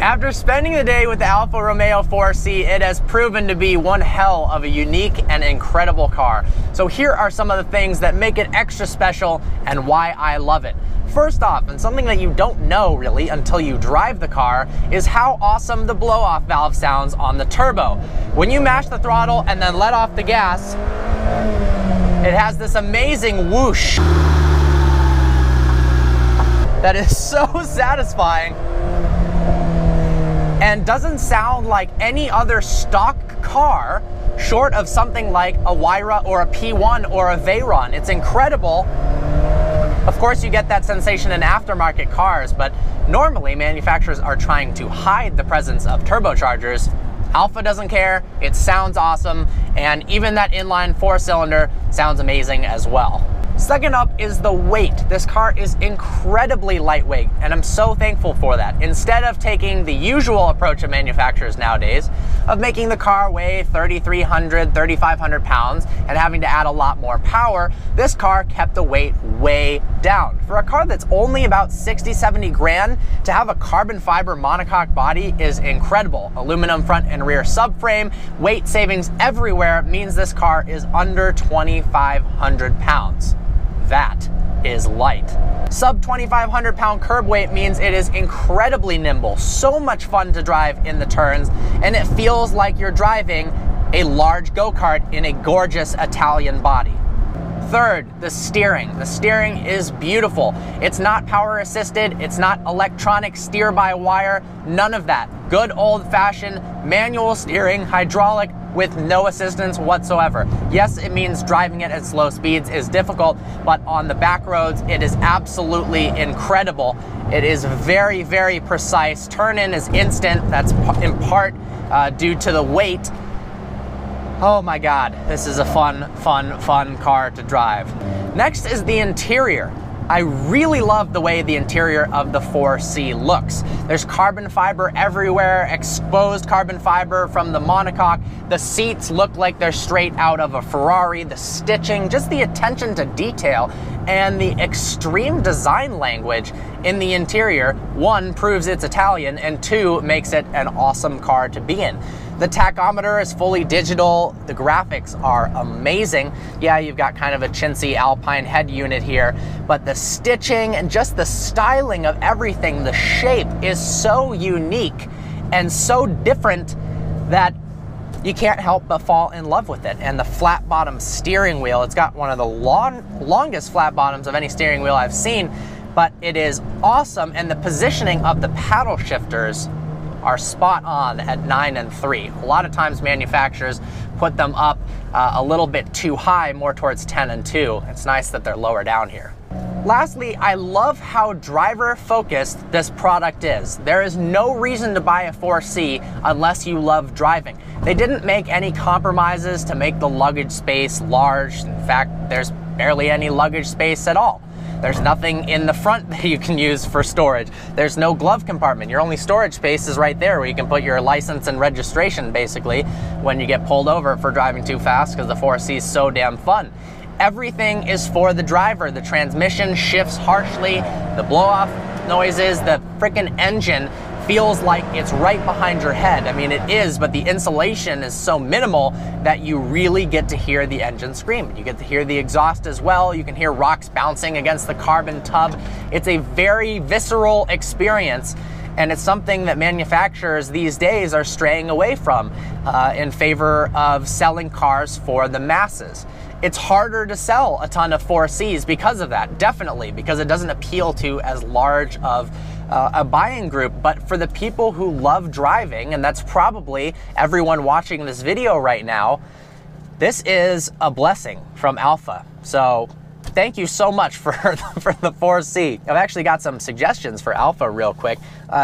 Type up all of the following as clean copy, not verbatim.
After spending the day with the Alfa Romeo 4C, it has proven to be one hell of a unique and incredible car. So here are some of the things that make it extra special and why I love it. First off, and something that you don't know really until you drive the car, is how awesome the blow-off valve sounds on the turbo. When you mash the throttle and then let off the gas, it has this amazing whoosh that is so satisfying and doesn't sound like any other stock car short of something like a Huayra or a P1 or a Veyron. It's incredible. Of course, you get that sensation in aftermarket cars, but normally manufacturers are trying to hide the presence of turbochargers. Alfa doesn't care, it sounds awesome, and even that inline 4-cylinder sounds amazing as well. Second up is the weight. This car is incredibly lightweight, and I'm so thankful for that. Instead of taking the usual approach of manufacturers nowadays, of making the car weigh 3,300, 3,500 pounds and having to add a lot more power, this car kept the weight way down. For a car that's only about 60, 70 grand, to have a carbon fiber monocoque body is incredible. Aluminum front and rear subframe, weight savings everywhere means this car is under 2,500 pounds. That is light. Sub 2,500 pound curb weight means it is incredibly nimble, so much fun to drive in the turns, and it feels like you're driving a large go-kart in a gorgeous Italian body. Third, the steering. The steering is beautiful. It's not power assisted, it's not electronic steer by wire, none of that. Good old-fashioned manual steering, hydraulic, with no assistance whatsoever. Yes, it means driving it at slow speeds is difficult, but on the back roads, it is absolutely incredible. It is very, very precise. Turn in is instant. That's in part due to the weight. Oh my God, this is a fun car to drive. Next is the interior. I really love the way the interior of the 4C looks. There's carbon fiber everywhere, exposed carbon fiber from the monocoque. The seats look like they're straight out of a Ferrari. The stitching, just the attention to detail, and the extreme design language in the interior, one, proves it's Italian, and two, makes it an awesome car to be in. The tachometer is fully digital. The graphics are amazing. Yeah, you've got kind of a chintzy Alpine head unit here, but the stitching and just the styling of everything, the shape is so unique and so different that you can't help but fall in love with it. And the flat bottom steering wheel, it's got one of the longest flat bottoms of any steering wheel I've seen, but it is awesome. And the positioning of the paddle shifters are spot on at 9 and 3. A lot of times manufacturers put them up a little bit too high, more towards 10 and 2. It's nice that they're lower down here. Lastly, I love how driver-focused this product is. There is no reason to buy a 4C unless you love driving. They didn't make any compromises to make the luggage space large. In fact, there's barely any luggage space at all. There's nothing in the front that you can use for storage. There's no glove compartment. Your only storage space is right there where you can put your license and registration, basically, when you get pulled over for driving too fast, because the 4C is so damn fun. Everything is for the driver. The transmission shifts harshly, the blow-off noises, the freaking engine feels like it's right behind your head. I mean, it is, but the insulation is so minimal that you really get to hear the engine scream. You get to hear the exhaust as well. You can hear rocks bouncing against the carbon tub. It's a very visceral experience, and it's something that manufacturers these days are straying away from in favor of selling cars for the masses. It's harder to sell a ton of 4Cs because of that, definitely, because it doesn't appeal to as large of a buying group. But for the people who love driving, and that's probably everyone watching this video right now, this is a blessing from Alfa. So thank you so much for the 4C. I've actually got some suggestions for Alfa real quick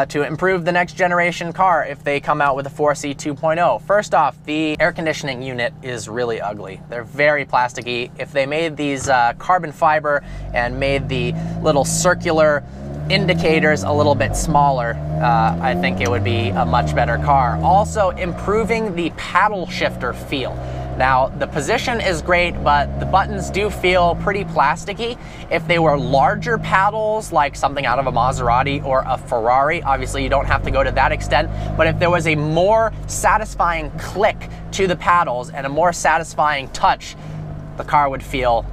to improve the next generation car if they come out with a 4C 2.0. First off, the air conditioning unit is really ugly. They're very plasticky. If they made these carbon fiber and made the little circular indicators a little bit smaller, I think it would be a much better car. Also, improving the paddle shifter feel. Now, the position is great, but the buttons do feel pretty plasticky. If they were larger paddles, like something out of a Maserati or a Ferrari, obviously you don't have to go to that extent, but if there was a more satisfying click to the paddles and a more satisfying touch, the car would feel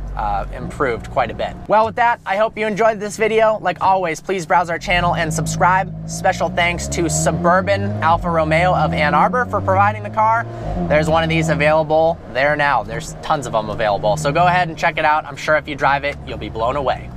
improved quite a bit. Well, with that, I hope you enjoyed this video. Like always, please browse our channel and subscribe. Special thanks to Suburban Alfa Romeo of Ann Arbor for providing the car. There's one of these available there now. There's tons of them available. So go ahead and check it out. I'm sure if you drive it, you'll be blown away.